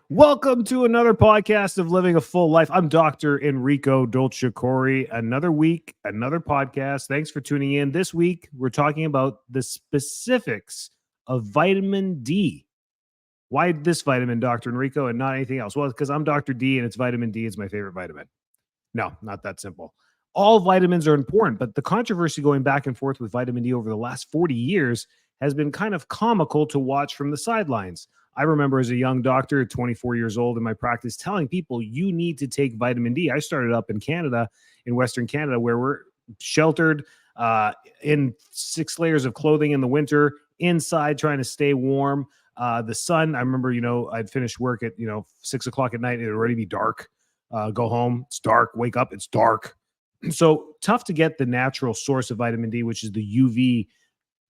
Welcome to another podcast of Living a Full Life. I'm Dr. Enrico Dolcecore. Another week, another podcast. Thanks for tuning in. This week, we're talking about the specifics of vitamin D. Why this vitamin, Dr. Enrico, and not anything else? Well, because I'm Dr. D and it's vitamin D. It's my favorite vitamin. No, not that simple. All vitamins are important, but the controversy going back and forth with vitamin D over the last 40 years has been kind of comical to watch from the sidelines. I remember as a young doctor, 24 years old in my practice, telling people you need to take vitamin D. I started up in Canada, in Western Canada, where we're sheltered in 6 layers of clothing in the winter, inside trying to stay warm. The sun, I remember, I'd finish work at, 6 o'clock at night. It'd already be dark. Go home, it's dark. Wake up, it's dark. So tough to get the natural source of vitamin D, which is the UV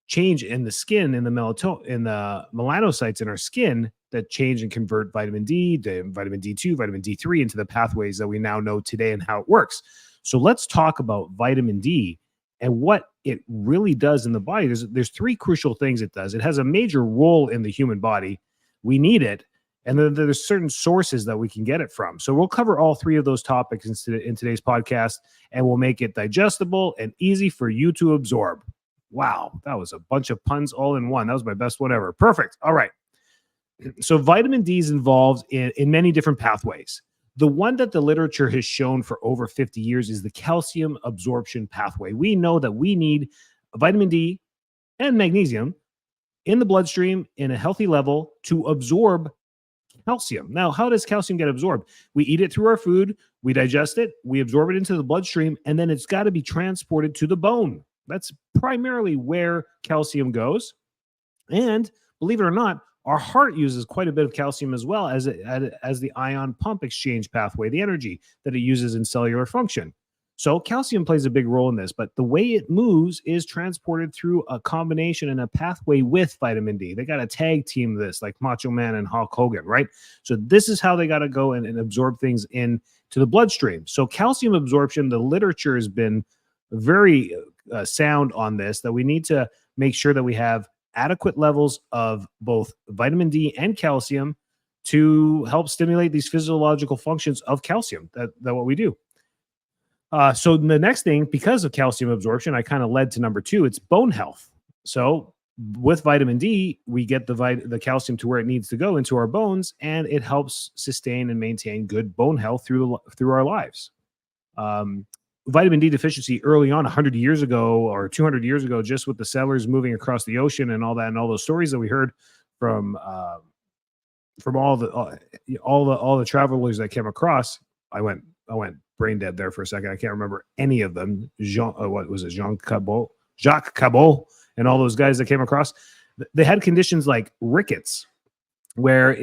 change in the skin, in the melanocytes in our skin that change and convert vitamin D to vitamin D2, vitamin D3 into the pathways that we now know today and how it works. So let's talk about vitamin D and what it really does in the body. There's 3 crucial things it does. It has a major role in the human body. We need it. And then there's certain sources that we can get it from. So we'll cover all 3 of those topics in today's podcast, and we'll make it digestible and easy for you to absorb. Wow, that was a bunch of puns all in one. That was my best one ever. Perfect. All right. So vitamin D is involved in many different pathways. The one that the literature has shown for over 50 years is the calcium absorption pathway. We know that we need vitamin D and magnesium in the bloodstream in a healthy level to absorb calcium. Now, how does calcium get absorbed? We eat it through our food, we digest it, we absorb it into the bloodstream, and then it's got to be transported to the bone. That's primarily where calcium goes. And believe it or not, our heart uses quite a bit of calcium as well as the ion pump exchange pathway, the energy that it uses in cellular function. So calcium plays a big role in this, but the way it moves is transported through a combination and a pathway with vitamin D. They got to tag team this like Macho Man and Hulk Hogan, right? So this is how they got to go and absorb things into the bloodstream. So calcium absorption, the literature has been very sound on this, that we need to make sure that we have adequate levels of both vitamin D and calcium to help stimulate these physiological functions of calcium, that what we do. So the next thing, because of calcium absorption, I kind of led to number 2, it's bone health. So with vitamin D, we get the calcium to where it needs to go into our bones, and it helps sustain and maintain good bone health through our lives. Vitamin D deficiency early on, 100 years ago or 200 years ago, just with the settlers moving across the ocean and all that, and all those stories that we heard from all the travelers that came across, I went brain dead there for a second. I can't remember any of them. Jacques Cabot, and all those guys that came across. They had conditions like rickets, or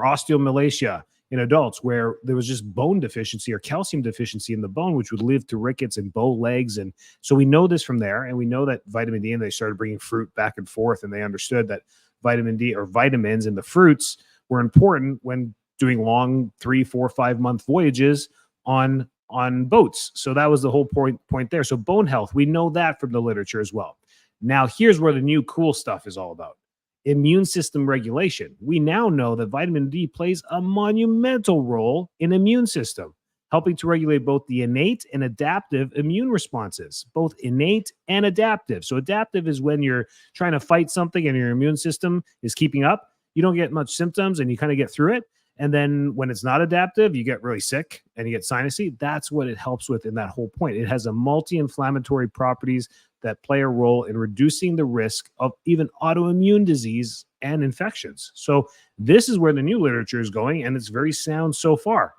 osteomalacia in adults, where there was just bone deficiency or calcium deficiency in the bone, which would lead to rickets and bow legs. And so we know this from there, and we know that vitamin D, and they started bringing fruit back and forth, and they understood that vitamin D or vitamins in the fruits were important when doing long 3, 4, 5 month voyages on boats. So that was the whole point there. So bone health, we know that from the literature as well. Now, here's where the new cool stuff is all about. Immune system regulation. We now know that vitamin D plays a monumental role in immune system, helping to regulate both the innate and adaptive immune responses, both innate and adaptive. So adaptive is when you're trying to fight something and your immune system is keeping up. You don't get much symptoms and you kind of get through it. And then when it's not adaptive, you get really sick and you get sinusy. That's what it helps with in that whole point. It has a multi-inflammatory properties that play a role in reducing the risk of even autoimmune disease and infections. So this is where the new literature is going, and it's very sound so far.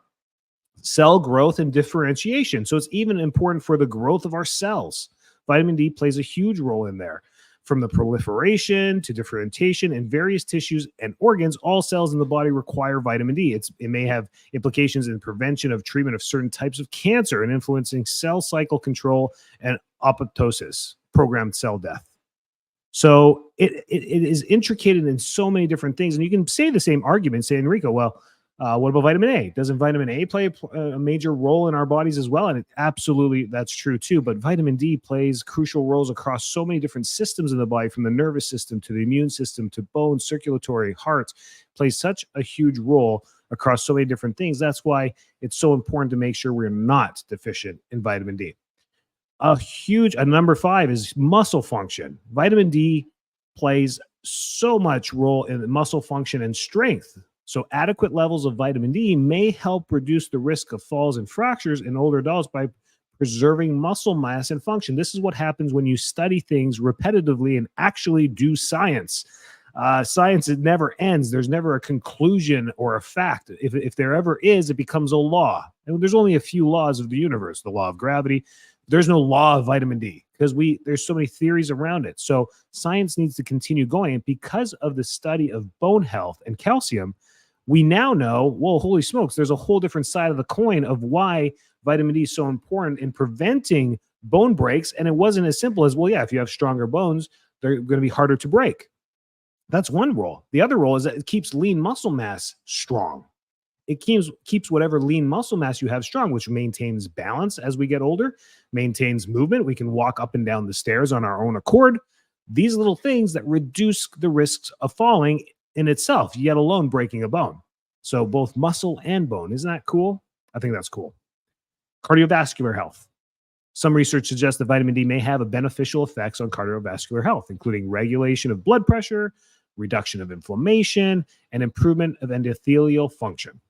Cell growth and differentiation. So it's even important for the growth of our cells. Vitamin D plays a huge role in there. From the proliferation to differentiation in various tissues and organs, all cells in the body require vitamin D. It may have implications in prevention of treatment of certain types of cancer and influencing cell cycle control and apoptosis, programmed cell death. So it is intricated in so many different things. And you can say the same argument, say, Enrico, well, what about vitamin A? Doesn't vitamin A play a major role in our bodies as well? And absolutely, that's true too. But vitamin D plays crucial roles across so many different systems in the body, from the nervous system to the immune system to bone, circulatory, heart, plays such a huge role across so many different things. That's why it's so important to make sure we're not deficient in vitamin D. A number 5 is muscle function. Vitamin D plays so much role in muscle function and strength. So adequate levels of vitamin D may help reduce the risk of falls and fractures in older adults by preserving muscle mass and function. This is what happens when you study things repetitively and actually do science. Science, it never ends. There's never a conclusion or a fact. If there ever is, it becomes a law. And there's only a few laws of the universe. The law of gravity. There's no law of vitamin D because there's so many theories around it. So science needs to continue going. And because of the study of bone health and calcium, we now know, well, holy smokes, there's a whole different side of the coin of why vitamin D is so important in preventing bone breaks. And it wasn't as simple as, well, yeah, if you have stronger bones, they're going to be harder to break. That's one role. The other role is that it keeps lean muscle mass strong. It keeps whatever lean muscle mass you have strong, which maintains balance as we get older, maintains movement. We can walk up and down the stairs on our own accord. These little things that reduce the risks of falling in itself, yet alone breaking a bone. So both muscle and bone. Isn't that cool? I think that's cool. Cardiovascular health. Some research suggests that vitamin D may have beneficial effects on cardiovascular health, including regulation of blood pressure, reduction of inflammation, and improvement of endothelial function.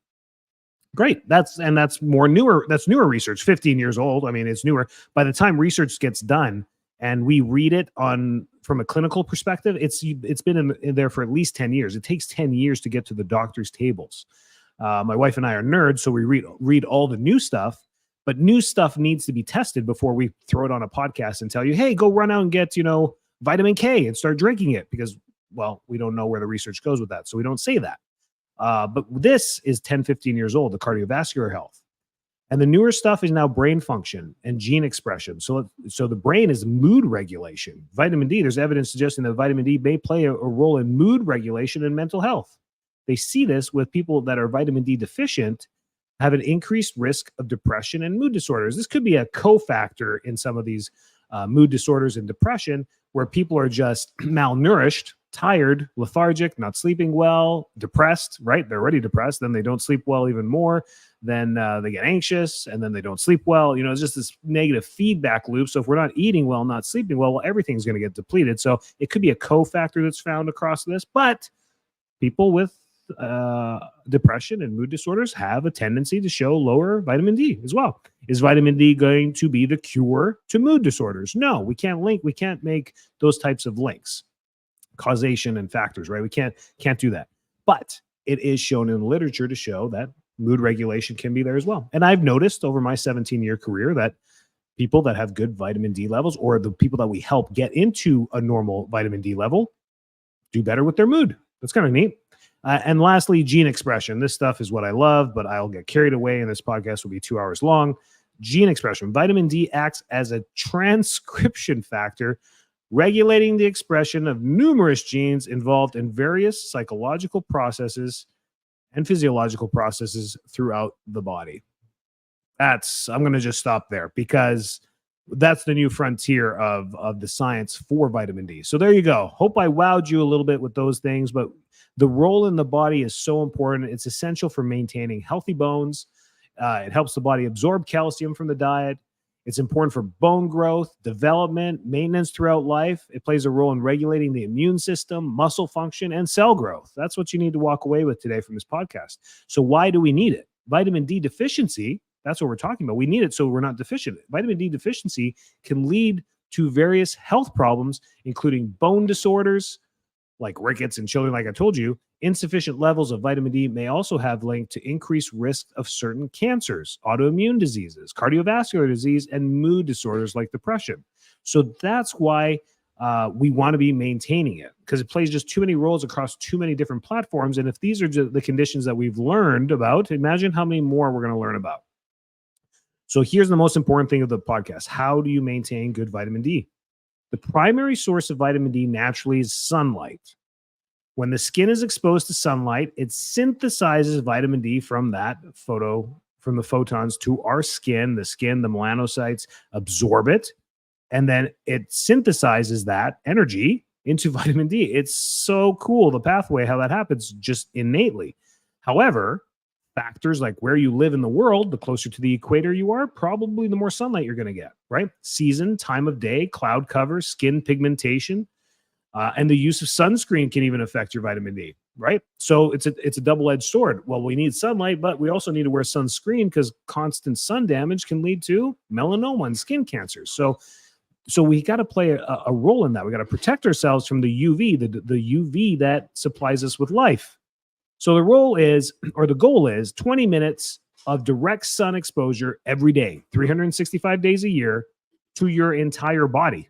Great. That's newer research, 15 years old. I mean, it's newer. By the time research gets done and we read it from a clinical perspective, it's been in there for at least 10 years. It takes 10 years to get to the doctor's tables. My wife and I are nerds, so we read all the new stuff, but new stuff needs to be tested before we throw it on a podcast and tell you, hey, go run out and get, vitamin K and start drinking it because, well, we don't know where the research goes with that. So we don't say that. But this is 10, 15 years old, the cardiovascular health. And the newer stuff is now brain function and gene expression. So the brain is mood regulation. Vitamin D, there's evidence suggesting that vitamin D may play a role in mood regulation and mental health. They see this with people that are vitamin D deficient have an increased risk of depression and mood disorders. This could be a cofactor in some of these mood disorders and depression where people are just malnourished, tired, lethargic, not sleeping well, depressed, right? They're already depressed. Then they don't sleep well even more. Then they get anxious and then they don't sleep well. It's just this negative feedback loop. So if we're not eating well, not sleeping well, everything's going to get depleted. So it could be a cofactor that's found across this, but people with depression and mood disorders have a tendency to show lower vitamin D as well. Is vitamin D going to be the cure to mood disorders? No, we can't make those types of links, causation and factors, right? We can't do that. But it is shown in the literature to show that mood regulation can be there as well. And I've noticed over my 17-year career that people that have good vitamin D levels, or the people that we help get into a normal vitamin D level, do better with their mood. That's kind of neat. And lastly, gene expression. This stuff is what I love, but I'll get carried away, and this podcast will be 2 hours long. Gene expression. Vitamin D acts as a transcription factor, regulating the expression of numerous genes involved in various psychological processes and physiological processes throughout the body. I'm going to just stop there because that's the new frontier of the science for vitamin D. So there you go. Hope I wowed you a little bit with those things, but the role in the body is so important. It's essential for maintaining healthy bones. It helps the body absorb calcium from the diet. It's important for bone growth, development, maintenance throughout life. It plays a role in regulating the immune system, muscle function, and cell growth. That's what you need to walk away with today from this podcast. So why do we need it? Vitamin D deficiency, that's what we're talking about. We need it so we're not deficient. Vitamin D deficiency can lead to various health problems, including bone disorders, like rickets in children, like I told you. Insufficient levels of vitamin D may also have linked to increased risk of certain cancers, autoimmune diseases, cardiovascular disease, and mood disorders like depression. So that's why we want to be maintaining it, because it plays just too many roles across too many different platforms. And if these are just the conditions that we've learned about, imagine how many more we're going to learn about. So here's the most important thing of the podcast. How do you maintain good vitamin D? The primary source of vitamin D naturally is sunlight. When the skin is exposed to sunlight, it synthesizes vitamin D from the photons to our skin. The melanocytes absorb it, and then it synthesizes that energy into vitamin D. It's so cool, the pathway, how that happens just innately. However, factors like where you live in the world, the closer to the equator you are, probably the more sunlight you're going to get, right? Season, time of day, cloud cover, skin pigmentation, and the use of sunscreen can even affect your vitamin D, right? So it's a double-edged sword. Well, we need sunlight, but we also need to wear sunscreen because constant sun damage can lead to melanoma and skin cancers. So we got to play a role in that. We got to protect ourselves from the UV, the UV that supplies us with life. So the goal is 20 minutes of direct sun exposure every day, 365 days a year, to your entire body.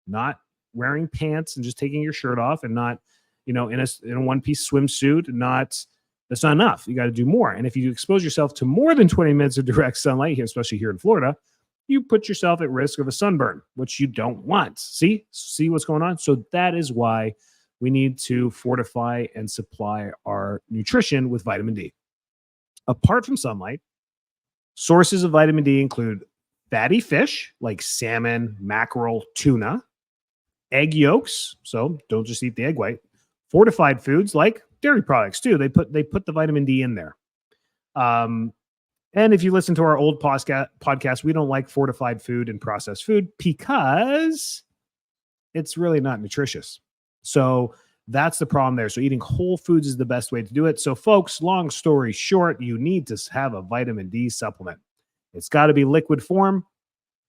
Not wearing pants and just taking your shirt off, and not, in a one-piece swimsuit. That's not enough. You got to do more. And if you expose yourself to more than 20 minutes of direct sunlight, especially here in Florida, you put yourself at risk of a sunburn, which you don't want. See what's going on? So that is why we need to fortify and supply our nutrition with vitamin D. Apart from sunlight, sources of vitamin D include fatty fish like salmon, mackerel, tuna, egg yolks, so don't just eat the egg white, fortified foods like dairy products too. They put the vitamin D in there. And if you listen to our old podcast, we don't like fortified food and processed food because it's really not nutritious. So that's the problem there. So eating whole foods is the best way to do it. So folks, long story short, you need to have a vitamin D supplement. It's got to be liquid form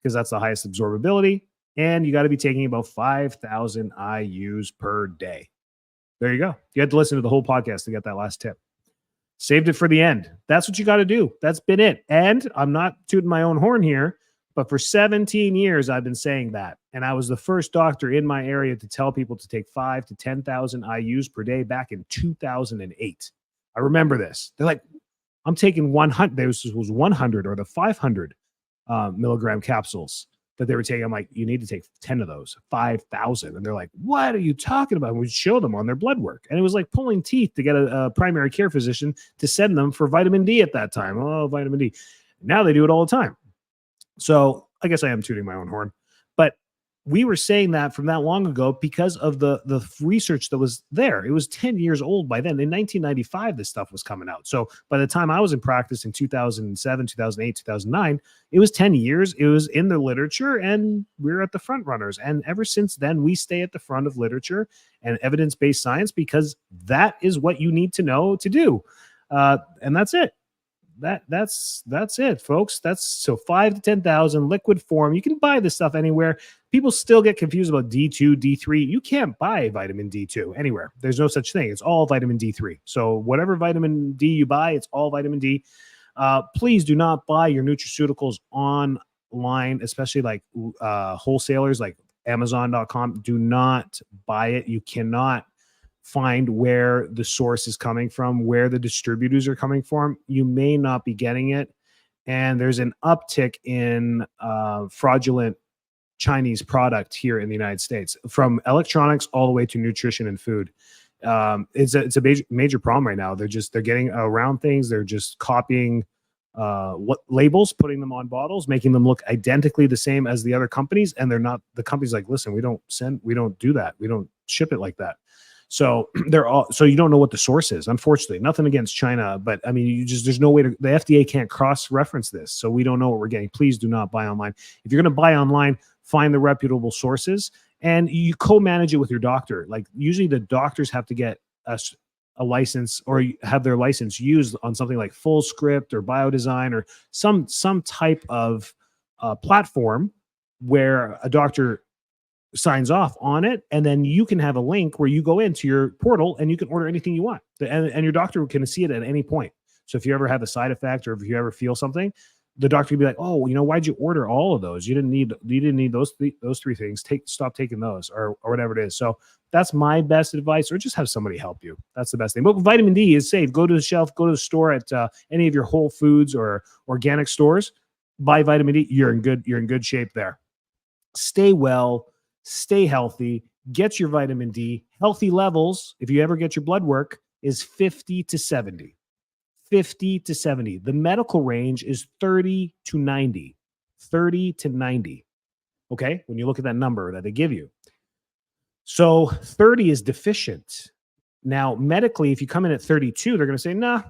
because that's the highest absorbability. And you got to be taking about 5,000 IUs per day. There you go. You had to listen to the whole podcast to get that last tip. Saved it for the end. That's what you got to do. That's been it. And I'm not tooting my own horn here, but for 17 years, I've been saying that. And I was the first doctor in my area to tell people to take 5,000 to 10,000 IUs per day back in 2008. I remember this. They're like, I'm taking 100. This was 100 or the 500 milligram capsules that they were taking. I'm like, you need to take 10 of those, 5,000. And they're like, what are you talking about? And we show them on their blood work. And it was like pulling teeth to get a primary care physician to send them for vitamin D at that time. Oh, vitamin D. Now they do it all the time. So I guess I am tooting my own horn. But we were saying that from that long ago because of the research that was there. It was 10 years old by then. In 1995, this stuff was coming out. So by the time I was in practice in 2007, 2008, 2009, it was 10 years. It was in the literature, and we're at the front runners. And ever since then, we stay at the front of literature and evidence-based science because that is what you need to know to do. And that's it. That's it, folks. That's so 5,000 to 10,000 liquid form. You can buy this stuff anywhere. People still get confused about D2, D3. You can't buy vitamin D2 anywhere. There's no such thing. It's all vitamin D3. So whatever vitamin D you buy, it's all vitamin D. Please do not buy your nutraceuticals online, especially like wholesalers like Amazon.com. Do not buy it. You cannot find where the source is coming from, where the distributors are coming from. You may not be getting it. And there's an uptick in fraudulent Chinese product here in the United States, from electronics all the way to nutrition and food. It's a major problem right now. They're getting around things. They're just copying what labels, putting them on bottles, making them look identically the same as the other companies. And they're not. The company's like, listen, we don't do that. We don't ship it like that. So so you don't know what the source is. Unfortunately, nothing against China, but I mean, there's no way the FDA can't cross-reference this. So we don't know what we're getting. Please do not buy online. If you're going to buy online, find the reputable sources and you co-manage it with your doctor. Like usually the doctors have to get a license or have their license used on something like FullScript or BioDesign or some type of platform where a doctor signs off on it, and then you can have a link where you go into your portal and you can order anything you want, and your doctor can see it at any point. So if you ever have a side effect or if you ever feel something, the doctor can be like, oh, why'd you order all of those? You didn't need those three things. Stop taking those or whatever it is. So that's my best advice, or just have somebody help you. That's the best thing. But vitamin D is safe. Go to the shelf, go to the store at any of your Whole Foods or organic stores, buy vitamin D. You're in good shape there. Stay well. Stay healthy, get your vitamin D. Healthy levels, if you ever get your blood work, is 50 to 70. 50 to 70. The medical range is 30 to 90. 30 to 90. Okay? When you look at that number that they give you. So 30 is deficient. Now, medically, if you come in at 32, they're going to say, nah,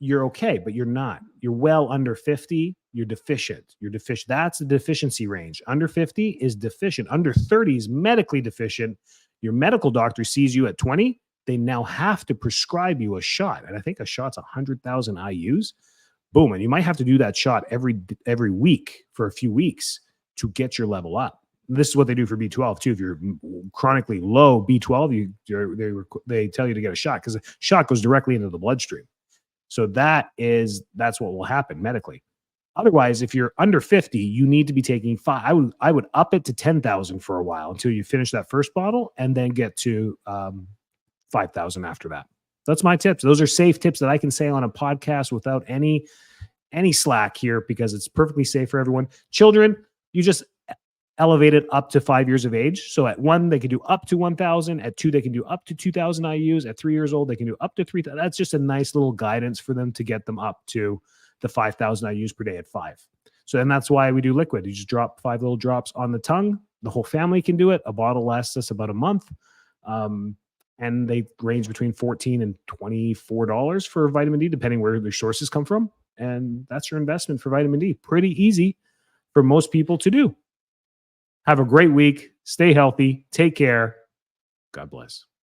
you're okay, but you're not. You're well under 50, you're deficient. You're deficient. That's the deficiency range. Under 50 is deficient. Under 30 is medically deficient. Your medical doctor sees you at 20, they now have to prescribe you a shot. And I think a shot's 100,000 IUs. Boom. And you might have to do that shot every week for a few weeks to get your level up. This is what they do for B12 too. If you're chronically low B12, they tell you to get a shot because a shot goes directly into the bloodstream. So that's what will happen medically. Otherwise, if you're under 50, you need to be taking 5. I would up it to 10,000 for a while until you finish that first bottle, and then get to 5,000 after that. That's my tips. Those are safe tips that I can say on a podcast without any slack here, because it's perfectly safe for everyone. Children, you just elevate it up to 5 years of age. So at 1, they can do up to 1,000. At 2, they can do up to 2,000 IUs. At 3 years old, they can do up to 3,000. That's just a nice little guidance for them to get them up to the 5,000 IUs per day at 5. So then that's why we do liquid. You just drop 5 little drops on the tongue. The whole family can do it. A bottle lasts us about a month. And they range between $14 and $24 for vitamin D, depending where the sources come from. And that's your investment for vitamin D. Pretty easy for most people to do. Have a great week. Stay healthy. Take care. God bless.